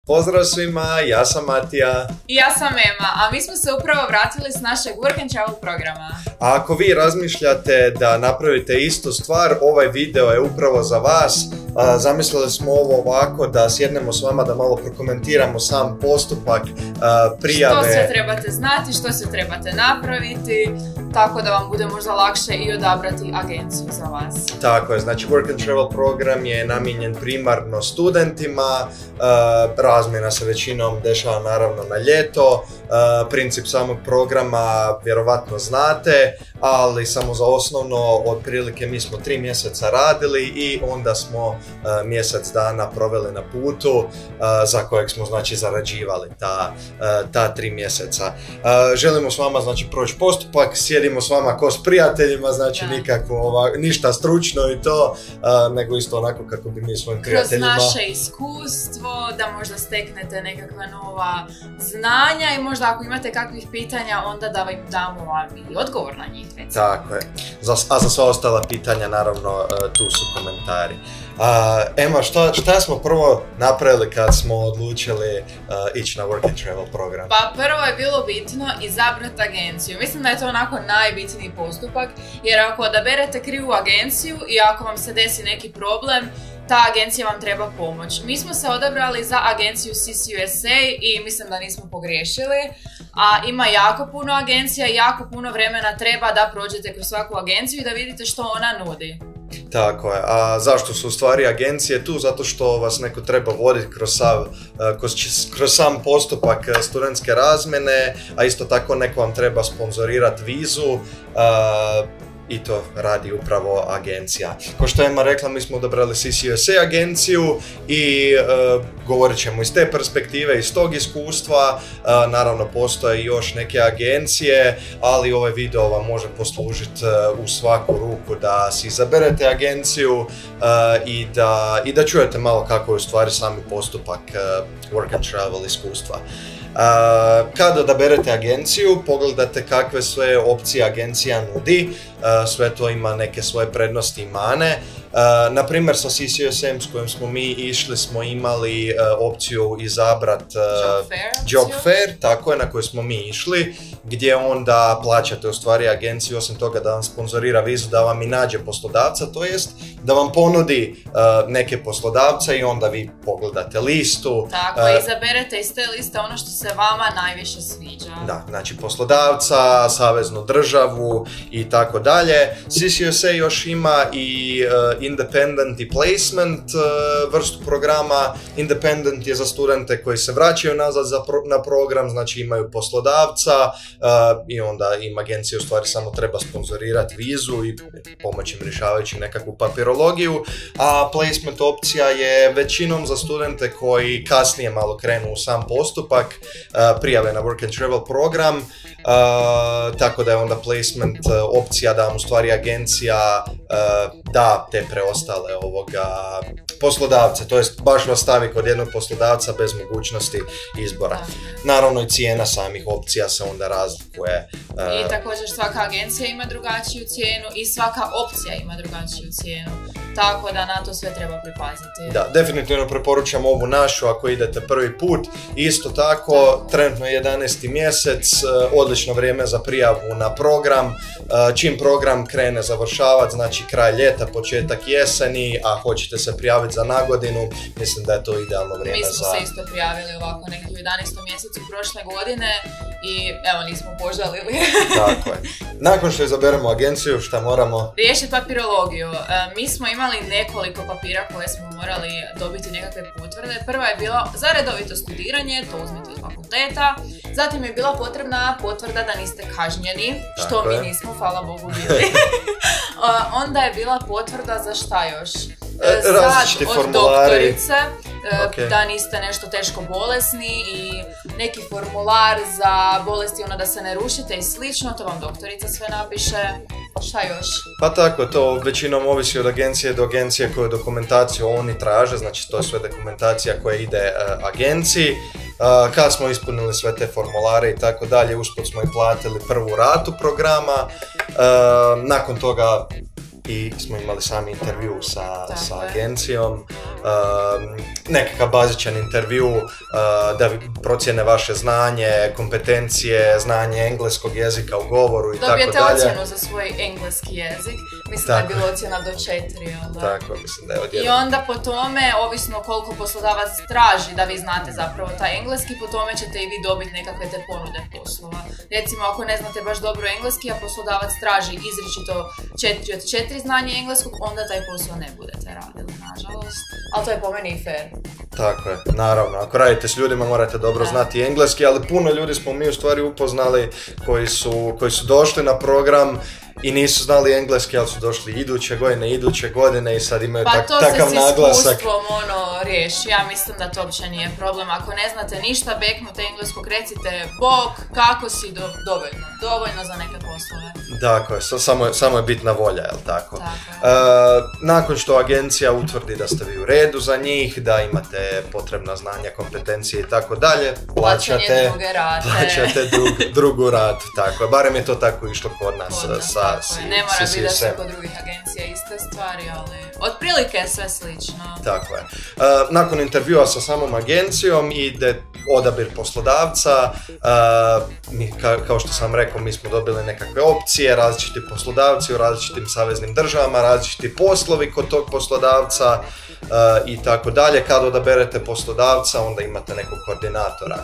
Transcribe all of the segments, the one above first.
Pozdrav svima, ja sam Matija. I ja sam Ema, a mi smo se upravo vratili s našeg Work and Travel programa. A ako vi razmišljate da napravite istu stvar, ovaj video je upravo za vas. Zamislili smo ovo ovako da sjednemo s vama da malo prokomentiramo sam postupak prijave. Što sve trebate znati, što sve trebate napraviti, tako da vam bude možda lakše i odabrati agenciju za vas. Tako je, znači Work and Travel program je namijenjen primarno studentima, razmjena se većinom dešava naravno na ljeto, princip samog programa vjerovatno znate, ali samo za osnovno, otprilike mi smo 3 mjeseca radili i onda smo mjesec dana proveli na putu za kojeg smo znači zarađivali ta 3 mjeseca. Želimo s vama znači proći postupak, sjedimo s vama ko s prijateljima, znači nikakvo ništa stručno i to, nego isto onako kako bi mi svojim prijateljima. Kroz naše iskustvo, da možda steknete nekakva nova znanja i možda ako imate kakvih pitanja, onda da vam damo i odgovor na njih. Tako je. A za sva ostala pitanja, naravno, tu su komentari. Ema, šta smo prvo napravili kad smo odlučili ići na Work and Travel program? Pa prvo je bilo bitno izabrati agenciju. Mislim da je to onako najbitniji postupak, jer ako odaberete krivu agenciju i ako vam se desi neki problem, ta agencija vam treba pomoć. Mi smo se odabrali za agenciju CCUSA i mislim da nismo pogriješili. A ima jako puno agencija i jako puno vremena treba da prođete kroz svaku agenciju i da vidite što ona nudi. Tako je. A zašto su u stvari agencije tu? Zato što vas neko treba voditi kroz sam postupak studentske razmjene, a isto tako neko vam treba sponzorirati vizu. I to radi upravo agencija. Ko što je Ema rekla, mi smo odabrali CCUSA agenciju i govorit ćemo iz te perspektive, iz tog iskustva. Naravno, postoje još neke agencije, ali ovaj video vam može poslužiti u svaku ruku da si izaberete agenciju i da čujete malo kako je u stvari sami postupak Work and Travel iskustva. Kada odaberete agenciju, pogledate kakve sve opcije agencija nudi, sve to ima neke svoje prednosti i mane. Naprimjer, sa CCUSA s kojim smo mi išli smo imali opciju izabrati Job Fair, tako je, na koju smo mi išli, gdje onda plaćate u stvari agenciju, osim toga da vam sponzorira vizu, da vam i nađe poslodavca, to jest da vam ponudi neke poslodavca i onda vi pogledate listu. Tako, izaberete iz te liste ono što se vama najviše sviđa. Da, znači poslodavca, saveznu državu i tako dalje. CCUSA još ima i Independent i Placement vrstu programa. Independent je za studente koji se vraćaju nazad na program, znači imaju poslodavca i onda im agencija u stvari samo treba sponzorirati vizu i pomoći im rješavajući nekakvu papirologiju. A Placement opcija je većinom za studente koji kasnije malo krenu u sam postupak, prijave na Work and Travel program, tako da je onda Placement opcija da vam u stvari agencija da te preostale poslodavce, to jest baš vas stavi kod jednog poslodavca bez mogućnosti izbora. Naravno i cijena samih opcija se onda razlikuje. I također svaka agencija ima drugačiju cijenu i svaka opcija ima drugačiju cijenu, tako da na to sve treba pripaziti. Da, definitivno preporučam ovu našu ako idete prvi put. Isto tako, trenutno je 11. mjesec, odlično vrijeme za prijavu na program. Čim program krene završavati, znači kraj ljeta, početak jeseni, a hoćete se prijaviti za nagodinu, mislim da je to idealno vrijeme za... Mi smo se isto prijavili ovako neki u 11. mjesecu prošle godine i evo nismo požalili. Tako je. Nakon što izaberemo agenciju, šta moramo? Riješiti papirologiju. Mi smo imali nekoliko papira koje smo morali dobiti nekakve potvrde. Prva je bila za redovito studiranje, to uzmite od fakulteta. Zatim je bila potrebna potvrda da niste kažnjeni, što mi nismo, hvala Bogu, bili. Onda je bila potvrda za šta još? Različiti formulari. Od doktorice, da niste nešto teško bolesni i neki formular za bolesti da se ne rušite i slično, to vam doktorica sve napiše. Šta još? Pa tako, to većinom ovisi od agencije do agencije koju dokumentaciju oni traže, znači to je sve dokumentacija koja ide agenciji. Kad smo ispunili sve te formulare i tako dalje, usput smo i platili prvu ratu programa, nakon toga i smo imali sami intervju sa agencijom nekakav bazičan intervju da procijene vaše znanje, kompetencije, znanje engleskog jezika u govoru i tako dalje. Dobijete ocjenu za svoj engleski jezik, mislim da je bilo ocjena do 4. Tako, mislim da je od 1. I onda po tome, ovisno koliko poslodavac traži da vi znate zapravo taj engleski, po tome ćete i vi dobiti nekakve te ponude poslova. Recimo, ako ne znate baš dobro engleski, a poslodavac traži izričito 4 od 4 znanje engleskog, onda taj posao ne budete radili, nažalost. Ali to je po meni i fair. Tako je, naravno. Ako radite s ljudima morate dobro znati engleski, ali puno ljudi smo mi u stvari upoznali koji su došli na program i nisu znali engleski, ali su došli iduće godine i sad imaju takav naglasak. Pa to se s iskustvom riješi. Ja mislim da to uopće nije problem. Ako ne znate ništa beknute engleskog, recite bok, kako si, dovoljno za neke poslove. Tako je, samo je bitna volja, jel tako? Nakon što agencija utvrdi da ste vi u redu za njih, da imate potrebna znanja, kompetencije i tako dalje, plaćate drugu ratu. Tako je, barem je to tako išlo kod nas sa ne mora biti da su kod drugih agencija iste stvari, ali otprilike je sve slično. Tako je. Nakon intervjua sa samom agencijom ide odabir poslodavca. Kao što sam rekao, mi smo dobili nekakve opcije, različiti poslodavci u različitim saveznim državama, različiti poslovi kod tog poslodavca i tako dalje. Kad odaberete poslodavca, onda imate nekog koordinatora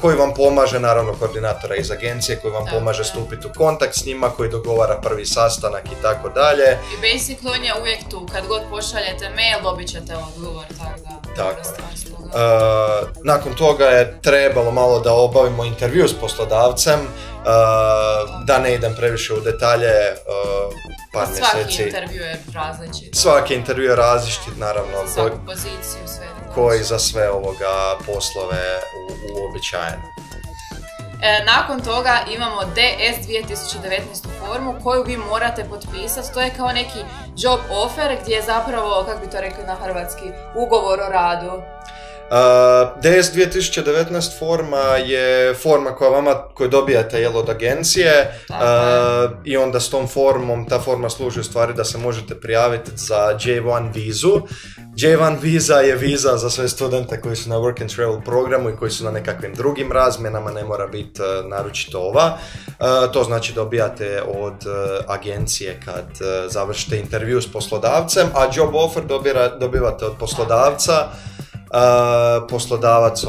koji vam pomaže, naravno koordinatora iz agencije, koji vam pomaže stupiti u kontakt s njima, koji dogovara prvi sastanak i tako dalje. I basically on je uvijek tu, kad god pošaljete mail, dobit ćete odgovor, tako. Nakon toga je trebalo malo da obavimo intervju s poslodavcem, da ne idem previše u detalje, par mjeseci. Svaki intervju je različit. Svaki intervju je različit, naravno. Svaku poziciju, sve. Koji za sve ovoga poslove uobičajeno. Nakon toga imamo DS 2019 formu koju vi morate potpisati. To je kao neki job offer gdje je zapravo, kako bi to rekli na hrvatski, ugovor o radu. DS 2019 forma je forma koju dobijate od agencije i onda s tom formom, ta forma služi u stvari da se možete prijaviti za J1 vizu. J1 viza je viza za sve studente koji su na Work and Travel programu i koji su na nekakvim drugim razmjenama, ne mora biti naročito ova. To znači dobijate od agencije kad završite intervju s poslodavcem, a job offer dobivate od poslodavca. Poslodavac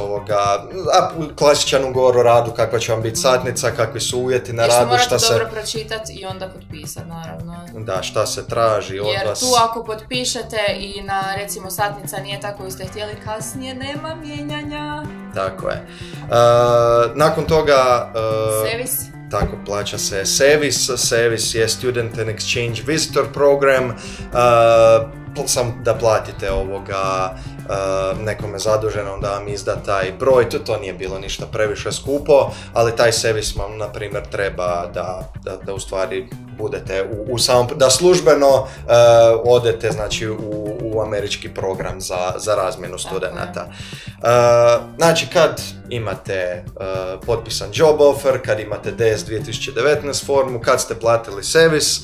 klasičan ugovor o radu, kakva će vam biti satnica, kakvi su uvjeti na radu, morate dobro pročitati i onda potpisati, naravno. Da, šta se traži od vas. Jer tu ako potpišete i na, recimo, satnica nije tako koju ste htjeli, kasnije nema mijenjanja. Tako je. Nakon toga... Servis. Tako, plaća se SEVIS. SEVIS je Student and Exchange Visitor Program. Sam da platite nekome zaduženom da vam izda taj broj, to nije bilo ništa previše skupo, ali taj servis vam, na primjer, treba da u stvari budete da službeno odete, znači, u američki program za razmjenu studenata. Znači, kad imate potpisan job offer, kad imate DS 2019 formu, kad ste platili servis,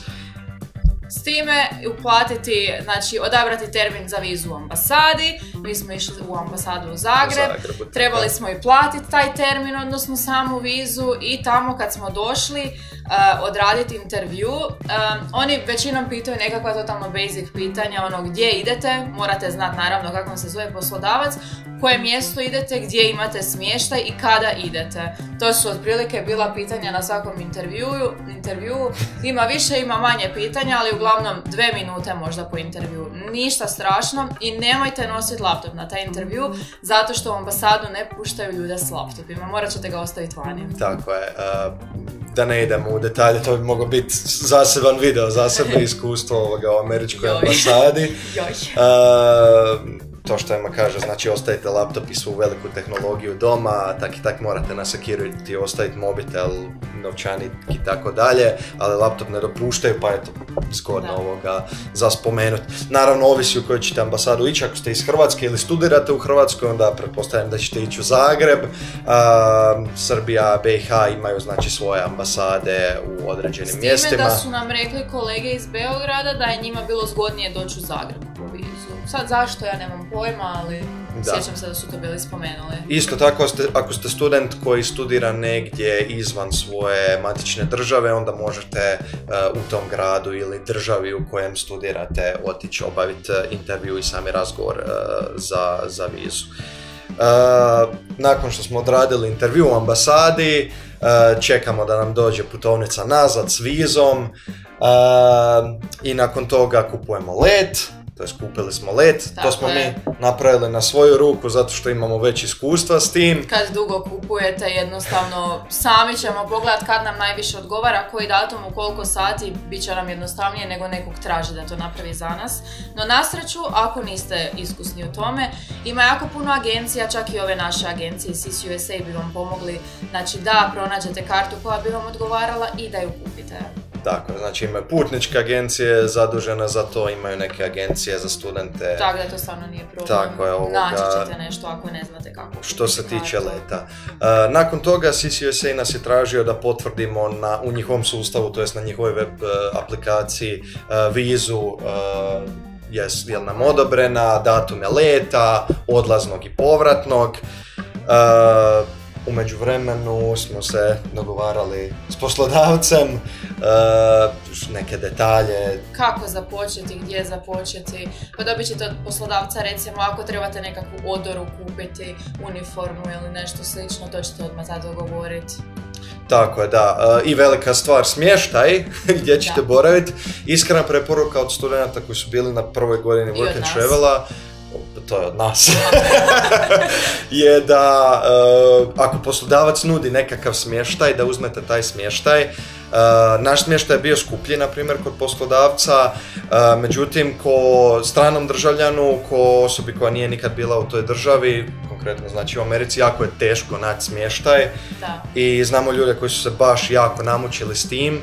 s time uplatiti, znači odabrati termin za vizu u ambasadi. Mi smo išli u ambasadu u Zagreb, trebali smo i platiti taj termin, odnosno samu vizu, i tamo kad smo došli odraditi intervju, oni većinom pitaju nekakva totalno basic pitanja, gdje idete, morate znati naravno kako vam se zove poslodavac, koje mjesto idete, gdje imate smještaj i kada idete. To su otprilike bila pitanja na svakom intervju. Ima više, ima manje pitanja, ali uglavnom 2 minute možda po intervju. Ništa strašno i nemojte nositi laptop na taj intervju, zato što u ambasadu ne puštaju ljude s laptopima. Morat ćete ga ostaviti vani. Tako je. Da ne idemo u detalje, to bi moglo biti zaseban video, zasebno iskustvo u američkoj ambasadi. To što Ema kaže, znači ostavite laptop i svu veliku tehnologiju doma, tak i tak morate na security ostaviti mobitel, novčanik i tako dalje, ali laptop ne dopuštaju, pa je to zgodno za spomenuti. Naravno, ovisi u kojoj ćete ambasadu ići. Ako ste iz Hrvatske ili studirate u Hrvatskoj, onda pretpostavljam da ćete ići u Zagreb. Srbija, BiH imaju, znači, svoje ambasade u određenim mjestima. S time da su nam rekli kolege iz Beograda da je njima bilo zgodnije doći u Zagreb. nekakvu vizu. Sad zašto, ja nemam pojma, ali sjećam se da su to bili spomenuli. Isto tako, ako ste student koji studira negdje izvan svoje matične države, onda možete u tom gradu ili državi u kojem studirate otići obaviti intervju i sami razgovor za vizu. Nakon što smo odradili intervju u ambasadi, čekamo da nam dođe putovnica nazad s vizom i nakon toga kupujemo let, to jest kupili smo let, to smo mi napravili na svoju ruku zato što imamo već iskustva s tim. Kad dugo kupujete, jednostavno sami ćemo pogledati kad nam najviše odgovara, koji datum, u koliko sati, bit će nam jednostavnije nego nekog traži da to napravi za nas. No na sreću, ako niste iskusni u tome, ima jako puno agencija, čak i ove naše agencije CIS USA bi vam pomogli, znači da pronađete kartu koja bi vam odgovarala i da ju kupite. Tako, znači imaju putničke agencije zadužene za to, imaju neke agencije za studente. Tako da to stvarno nije problem. Tako je, naći ćete nešto ako ne znate kako. Što se tiče leta. Nakon toga CIS USA nas je tražio da potvrdimo u njihovom sustavu, to jest na njihovoj web aplikaciji, vizu, je li nam odobrena, datume leta, odlaznog i povratnog. U međuvremenu smo se dogovarali s poslodavcem, neke detalje. Kako započeti, gdje započeti, pa dobit ćete od poslodavca recimo ako trebate nekakvu odoru kupiti, uniformu ili nešto slično, to ćete odmah sad dogovoriti. Tako je, da. I velika stvar, smještaj, gdje ćete boraviti. Iskrena preporuka od studenta koji su bili na prvoj godini Work and Travela, to je od nas, je da ako poslodavac nudi nekakav smještaj, da uzmete taj smještaj. Naš smještaj je bio skuplji, na primjer, kod poslodavca, međutim, ko stranom državljanu, ko osobi koja nije nikad bila u toj državi, konkretno znači u Americi, jako je teško naći smještaj i znamo ljude koji su se baš jako namučili s tim.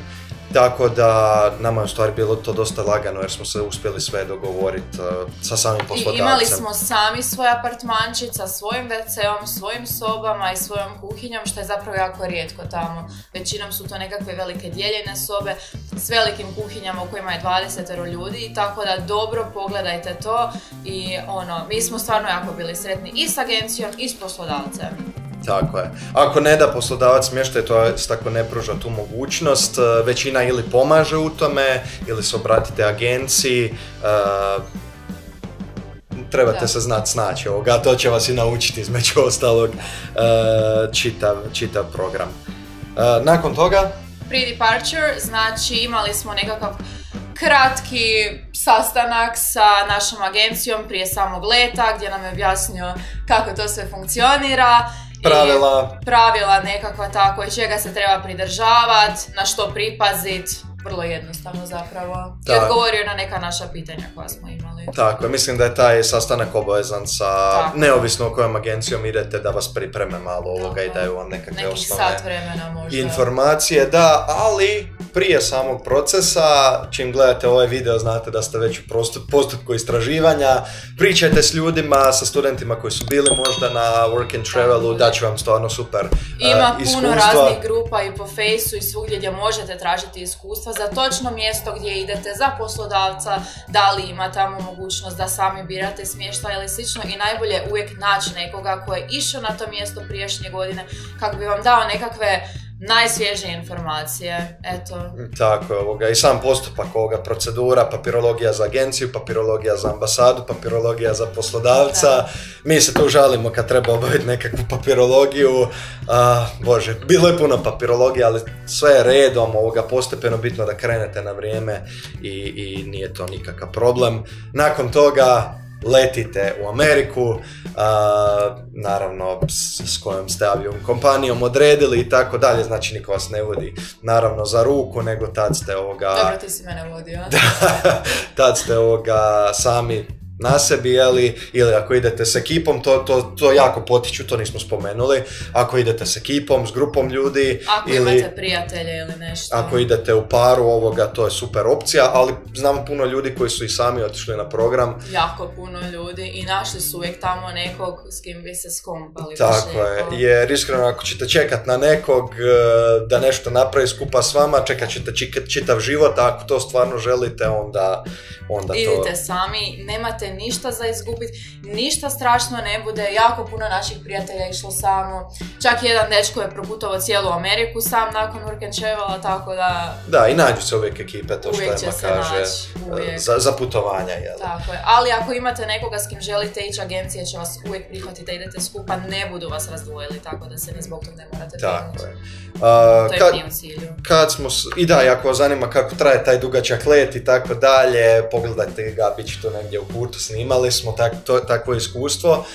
Tako da nama je u stvari bilo to dosta lagano jer smo se uspjeli sve dogovoriti sa samim poslodavcem. I imali smo sami svoj apartmančić sa svojim WC-om, svojim sobama i svojom kuhinjom, što je zapravo jako rijetko tamo. Većinom su to nekakve velike dijeljene sobe s velikim kuhinjama u kojima je 20 ljudi, tako da dobro pogledajte to i mi smo stvarno jako bili sretni i s agencijom i s poslodavcem. Tako je. Ako ne da poslodavac smještaj, to tako ne pruža tu mogućnost, većina ili pomaže u tome, ili se obratite agenciji, trebate se znati snaći ovoga, to će vas i naučiti između ostalog čitav program. Nakon toga? Pre-departure, znači imali smo nekakav kratki sastanak sa našom agencijom prije samog leta gdje nam je objasnio kako to sve funkcionira. Pravila nekakva tako i čega se treba pridržavati, na što pripaziti, vrlo jednostavno zapravo. I odgovorio na neka naša pitanja koja smo imali. Tako, mislim da je taj sastanak obavezan sa neovisno o kojom agencijom idete da vas pripreme malo ovoga i daju vam nekakve osnovne sat vremena možda informacije, da, ali prije samog procesa, čim gledate ovaj video znate da ste već u postupku istraživanja, pričajte s ljudima, sa studentima koji su bili možda na Work and Travelu, da će vam stvarno super Ima puno raznih grupa i po Fejsu i svugdje gdje možete tražiti iskustva za točno mjesto gdje idete, za poslodavca, da li ima tamo mogućnost da sami birate smještaj ili slično i najbolje uvijek naći nekoga ko je išao na to mjesto prijašnje godine kako bi vam dao nekakve najsvježije informacije, eto. Tako je, i sam postupak ovoga, procedura, papirologija za agenciju, papirologija za ambasadu, papirologija za poslodavca. Mi se tu žalimo kad treba obaviti nekakvu papirologiju. Bože, bilo je puno papirologije, ali sve je redom, postepeno, bitno da krenete na vrijeme i nije to nikakav problem. Nakon toga letite u Ameriku, naravno s kojom ste avion kompanijom odredili i tako dalje, znači niko vas ne vodi naravno za ruku, nego tad ste Dobro, ti si mene vodio. Tad ste sami na sebi, ili ako idete s ekipom, to jako potiču, to nismo spomenuli, ako idete s ekipom, s grupom ljudi, ako imate prijatelje ili nešto. Ako idete u paru to je super opcija, ali znamo puno ljudi koji su i sami otišli na program. Jako puno ljudi i našli su uvijek tamo nekog s kim bi se skompali. Tako je, jer iskreno ako ćete čekat na nekog da nešto napravi skupa s vama, čekat ćete čitav život, a ako to stvarno želite, onda idite sami, nemate ništa za izgubiti, ništa strašno ne bude, jako puno naših prijatelja išlo samo, čak jedan dečko je proputovao cijelu Ameriku sam nakon work and travela, tako da... Da, i nađu se uvijek ekipe, to što Ema kaže, za putovanja, jel? Tako je, ali ako imate nekoga s kim želite ići, agencija će vas uvijek prihvatiti da idete skupa, ne budu vas razdvojili, tako da se ni zbog toga ne morate brinuti. Tako je. To je u cilju. I da, ako vas zanima kako traje taj dugačak let i tako dalje, pogledajte ga, bit će to negdje u kurtu, snimali smo takvo iskustvo.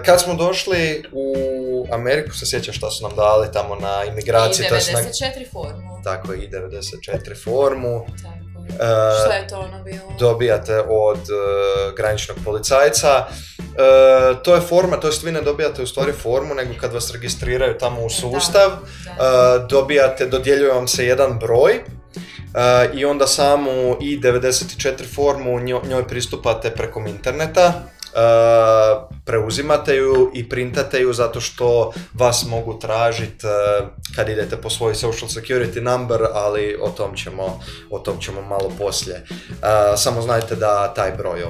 Kad smo došli u Ameriku, se sjećaš šta su nam dali tamo na imigraciji? I-94 formu. Tako je, I-94 formu. Što je to ono bilo? Dobijate od graničnog policajca. To je forma, to jest vi ne dobijate u stvari formu, nego kad vas registriraju tamo u sustav, dodjeljuje vam se jedan broj. I onda samu I-94 formu njoj pristupate preko interneta, preuzimate ju i printate ju zato što vas mogu tražiti kad idete po svoj social security number, ali o tom ćemo malo poslije. Samo znajte da taj broj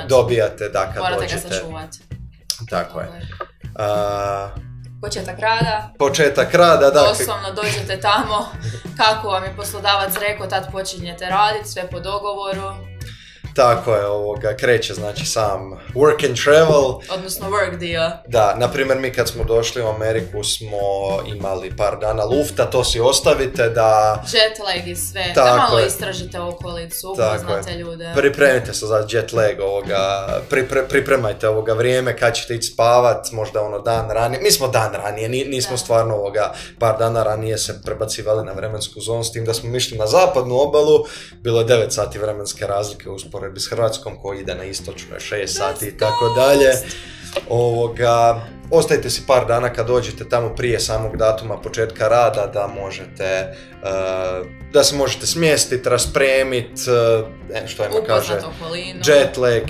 dobijate da kad morate dođete. Morate ga sačuvati. Tako je. Početak rada, da. Doslovno dođete tamo, kako vam je poslodavac rekao, tad počinjete raditi, sve po dogovoru. Tako je, kreće znači sam work and travel. Odnosno work dio. Da, na primjer mi kad smo došli u Ameriku smo imali par dana lufta, to si ostavite da... Jet lag i sve, da malo istražite okolicu, upoznate ljude. Pripremite se za jet lag, pripremajte vrijeme kad ćete ići spavat, možda dan ranije. Mi smo dan ranije, nismo stvarno par dana ranije se prebacivali na vremensku zonu, s tim da smo išli na zapadnu obalu, bilo je 9 sati vremenske razlike usporedbi s Hrvatskom koji ide na istočnoj 6 sati i tako dalje. Ostajte si par dana kad dođete tamo prije samog datuma početka rada da se možete smjestiti, raspremiti, što ima kaže, jet lag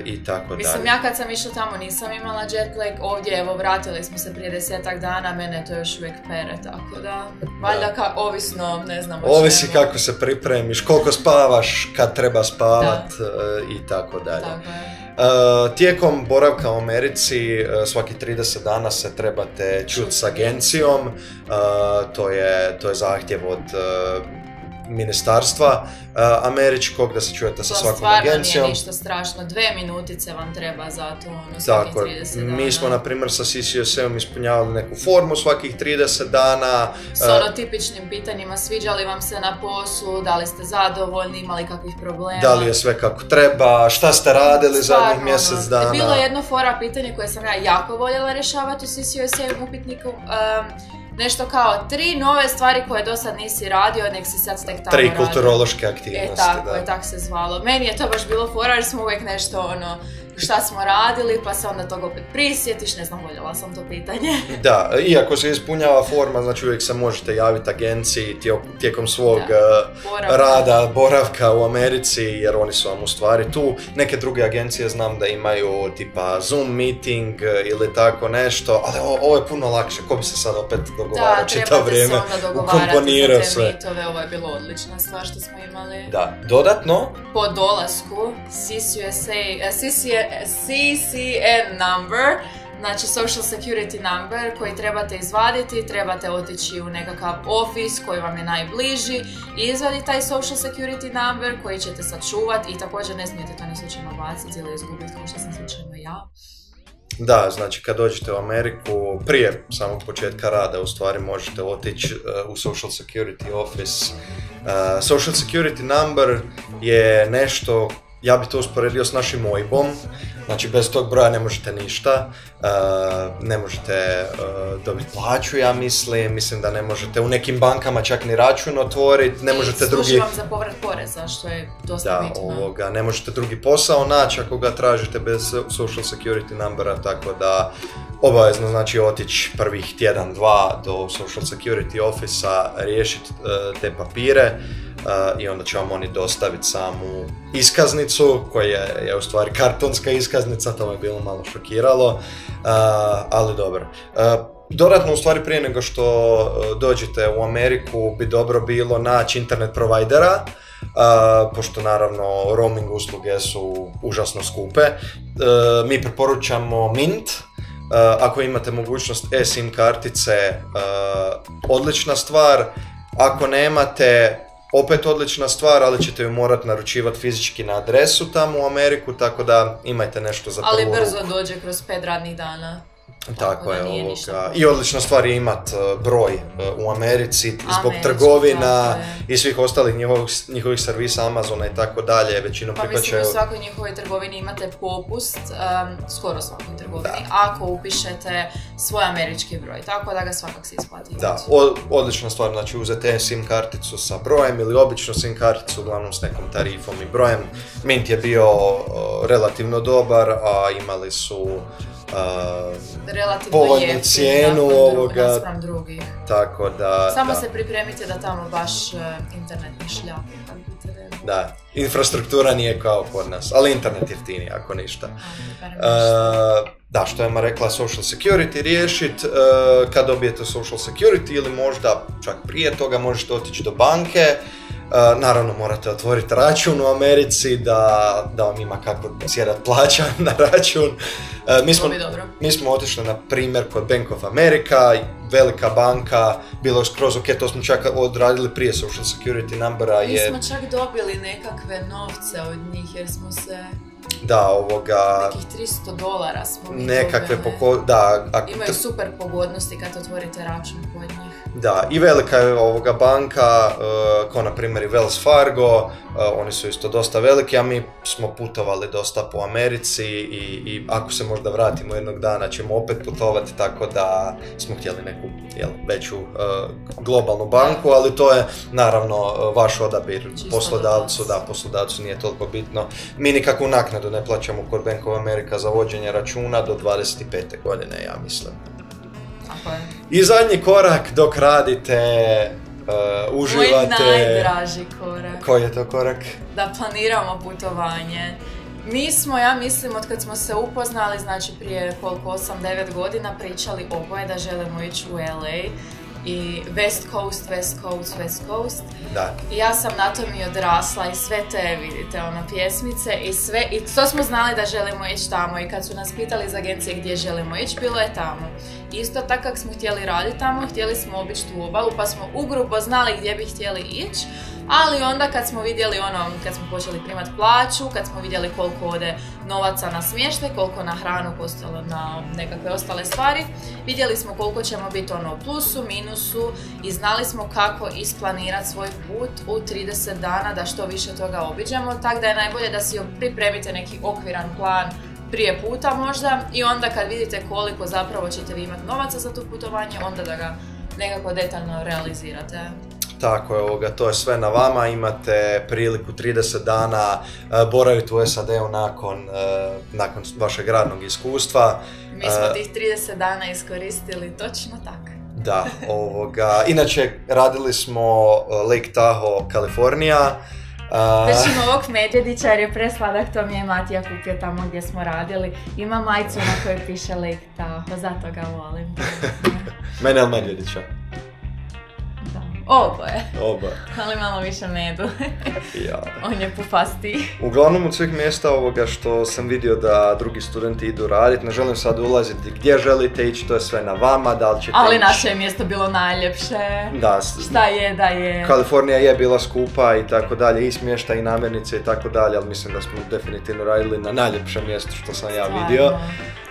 i tako dalje. Mislim, ja kad sam išla tamo nisam imala jet lag, ovdje vratili smo se prije 10 dana, mene to još uvijek pere, tako da, valjda ovisno, ne znam o čemu. Ovisi kako se pripremiš, koliko spavaš, kad treba spavat i tako dalje. Tako je. Tijekom boravka u Americi svaki 30 dana se trebate čuti s agencijom, to je zahtjev od ministarstva američkog da se čujete sa svakom agencijom. To stvarno nije ništa strašno, 2 minutice vam treba za to, svakih 30 dana. Mi smo, na primjer, sa CCSA-om ispunjavali neku formu svakih 30 dana. S tipičnim pitanjima, sviđa li vam se na poslu, da li ste zadovoljni, imali kakvih problema. Da li je sve kako treba, šta ste radili zadnjih mjesec dana. Bilo je jedno fora pitanje koje sam ja jako voljela rješavati u CCSA-om upitniku. Nešto kao 3 nove stvari koje do sad nisi radio, nek si sad tek tamo radio. 3 kulturološke aktivnosti, tako se zvalo. Meni je to baš bilo fora jer smo uvijek nešto šta smo radili, pa se onda toga opet prisjetiš, ne znam, voljela sam to pitanje. Da, iako se ispunjava forma, znači uvijek se možete javiti agenciji tijekom svog boravka u Americi, jer oni su vam u stvari tu. Neke druge agencije znam da imaju tipa Zoom meeting ili tako nešto, ali ovo je puno lakše, ko bi se sad opet dogovarao čitav vrijeme, ukomponirao sve. Da, trebate se onda dogovarati za te mitove, ovo je bilo odlična stvar što smo imali. Da, dodatno? Po dolasku, CCN number, znači social security number koji trebate izvaditi, trebate otići u nekakav ofis koji vam je najbliži i izvaditi taj social security number koji ćete sačuvati i također ne smijete to ni slučajno baciti ili izgubiti kao što sam slučajno ja. Da, znači kad dođete u Ameriku, prije samog početka rada u stvari možete otići u Social Security office. Social Security number je nešto ja bi to usporedio s našim OIB-om, znači bez tog broja ne možete ništa, ne možete dobiti plaću, ja mislim da ne možete u nekim bankama čak ni račun otvoriti, ne možete drugi... Služi vam za povrat poreza, što je dosta bitno. Ne možete drugi posao naći ako ga tražite bez social security numbera, tako da obavezno znači otići prvih tjedan, dva do social security office-a, riješiti te papire i onda će vam oni dostaviti samu iskaznicu koja je u stvari kartonska iskaznica, to me bilo malo šokiralo, ali dobro. Dodatno, u stvari prije nego što dođete u Ameriku bi dobro bilo naći internet provajdera, pošto naravno roaming usluge su užasno skupe. Mi preporučamo Mint. Ako imate mogućnost eSIM kartice, odlična stvar. Ako nemate, opet odlična stvar, ali ćete ju morati naručivati fizički na adresu tamo u Ameriku, tako da imajte nešto za prvu ruku. Ali brzo dođe kroz 5 radnih dana. Tako je, i odlična stvar je imati broj u Americi zbog trgovina i svih ostalih njihovih servisa, Amazona i tako dalje, većinom prihvaćaju. Pa mislim, u svakoj njihovoj trgovini imate popust, skoro svakoj trgovini, ako upišete svoj američki broj, tako da ga svakak se isplati. Da, odlična stvar, znači uzete SIM karticu sa brojem ili običnu SIM karticu, uglavnom s nekom tarifom i brojem. Mint je bio relativno dobar, a imali su povoljnu cijenu ovoga, naspram drugih. Tako da... Samo se pripremite da tamo baš internet ne šljapi. Da, infrastruktura nije kao kod nas, ali internet jeftiniji ako ništa. Da, što je ma rekla, social security riješit, kad dobijete social security ili možda čak prije toga možete otići do banke. Naravno morate otvoriti račun u Americi da vam ima kako sjedat plaća na račun. Mi smo otišli na primjer kod Bank of America, velika banka, bilo je skroz ok, to smo čak odradili prije social security numbera. Mi smo čak dobili nekakve novce od njih jer smo se... Nekih $300 smo mi dobili. Imaju super pogodnosti kad otvorite račun kod njih. Da, i velika je banka, kao na primjer i Wells Fargo, oni su isto dosta veliki, a mi smo putovali dosta po Americi i ako se možda vratimo jednog dana ćemo opet putovati, tako da smo htjeli neku veću globalnu banku, ali to je naravno vaš odabir poslodavcu nije toliko bitno. Mi nikakvu naknadu ne plaćamo kod Bank of America za vođenje računa do 25. godine, ja mislim. I zadnji korak dok radite, uživate... Moj najdraži korak. Koji je to korak? Da planiramo putovanje. Mi smo, ja mislim, od kad smo se upoznali, znači prije 8-9 godina, pričali oboje da želimo ići u LA. I West Coast. Da. I ja sam na tom i odrasla i sve te, vidite, pjesmice i sve. I to smo znali da želimo ići tamo i kad su nas pitali iz agencije gdje želimo ići, bilo je tamo. Isto tako kako smo htjeli raditi tamo, htjeli smo obići tu obalu, pa smo ugrubo znali gdje bi htjeli ići. Ali onda kad smo vidjeli kad smo počeli primati plaću, kad smo vidjeli koliko ode novaca na smještaj, koliko na hranu, na nekakve ostale stvari, vidjeli smo koliko ćemo biti u plusu, minusu i znali smo kako isplanirati svoj put u 30 dana da što više toga obiđemo, tako da je najbolje da si pripremite neki okviran plan prije puta možda i onda kad vidite koliko zapravo ćete vi imati novaca za to putovanje, onda da ga nekako detaljno realizirate. Tako je, to je sve na vama, imate priliku 30 dana boraviti u SAD-u nakon vašeg radnog iskustva. Mi smo tih 30 dana iskoristili točno tako. Da, inače radili smo Lake Tahoe, Kalifornija. Držimo ovog medvjedića jer je presladak, to mi je Matija kupio tamo gdje smo radili. Ima majicu na kojoj piše Lake Tahoe, zato ga volim. Mene je medvjedića. Oboje. Oboje. Ali malo više medu. Ja. On je pufastiji. Uglavnom od svih mjesta što sam vidio da drugi studenti idu raditi, ne želim sad ulaziti gdje želite ići, to je sve na vama, da li ćete ali naše je mjesto bilo najljepše. Da. Šta je da je. Kalifornija je bila skupa i tako dalje, i smještaj i namirnice i tako dalje, ali mislim da smo definitivno radili na najljepšem mjestu što sam ja vidio.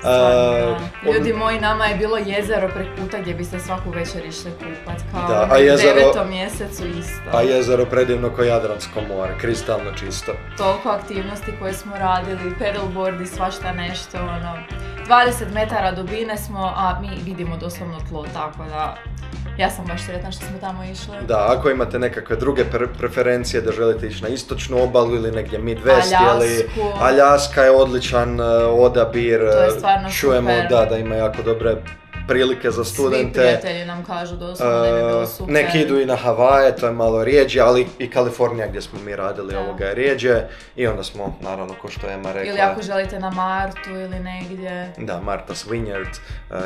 Stvarno, ljudi moji, nama je bilo jezero prek puta gdje biste svaku večer išli kupat, kao a u jezero, 9. mjesecu isto. A jezero predivno ko Jadransko more, kristalno čisto. Toliko aktivnosti koje smo radili, pedalboard i svašta nešto, 20 metara dubine smo, a mi vidimo doslovno tlo, tako da ja sam baš sretna što smo tamo išli. Da, ako imate nekakve druge preferencije da želite ići na istočnu obalu ili negdje Midwest, Aljaska je odličan odabir. To je stvarno čujemo, super. Da ima jako dobre prilike za studente. Svi prijatelji nam kažu doslovno da je bilo super. Neki idu i na Havaje, to je malo rijeđe, ali i Kalifornija gdje smo mi radili ovoga je rijeđe. I onda smo, naravno, ko što je Ema rekla... Ili ako želite na Martu ili negdje. Da, Martha's Vineyard,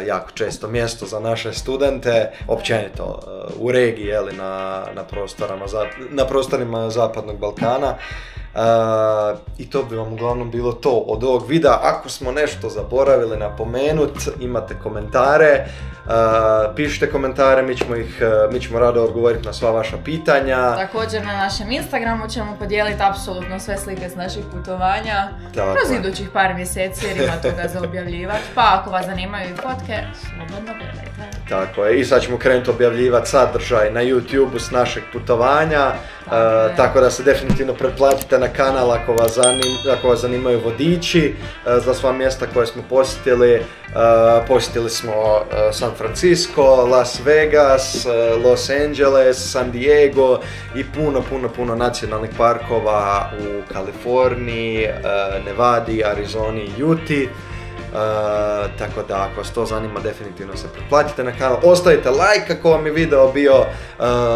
jako često mjesto za naše studente, općenito u regiji, na prostorima Zapadnog Balkana. I to bi vam uglavnom bilo to od ovog videa. Ako smo nešto zaboravili napomenut, imate komentare, pišite komentare, mi ćemo rado odgovoriti na sva vaša pitanja. Također na našem Instagramu ćemo podijeliti apsolutno sve slike s naših putovanja kroz idućih par mjeseci jer ima toga za objavljivati, pa ako vas zanimaju i fotke, slobodno gledajte. Tako je, i sad ćemo krenuti objavljivati sadržaj na YouTube-u s našeg putovanja, tako da se definitivno pretplatite na kanal ako vas zanimaju vodiči za sva mjesta koje smo posjetili. Posjetili smo San Francisco, Las Vegas, Los Angeles, San Diego i puno nacionalnih parkova u Kaliforniji, Nevadi, Arizoni i Utah. Tako da ako vas to zanima definitivno se pretplatite na kanal, ostavite like ako vam je video bio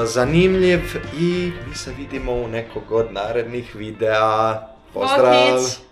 zanimljiv i mi se vidimo u nekog od narednih videa. Pozdrav!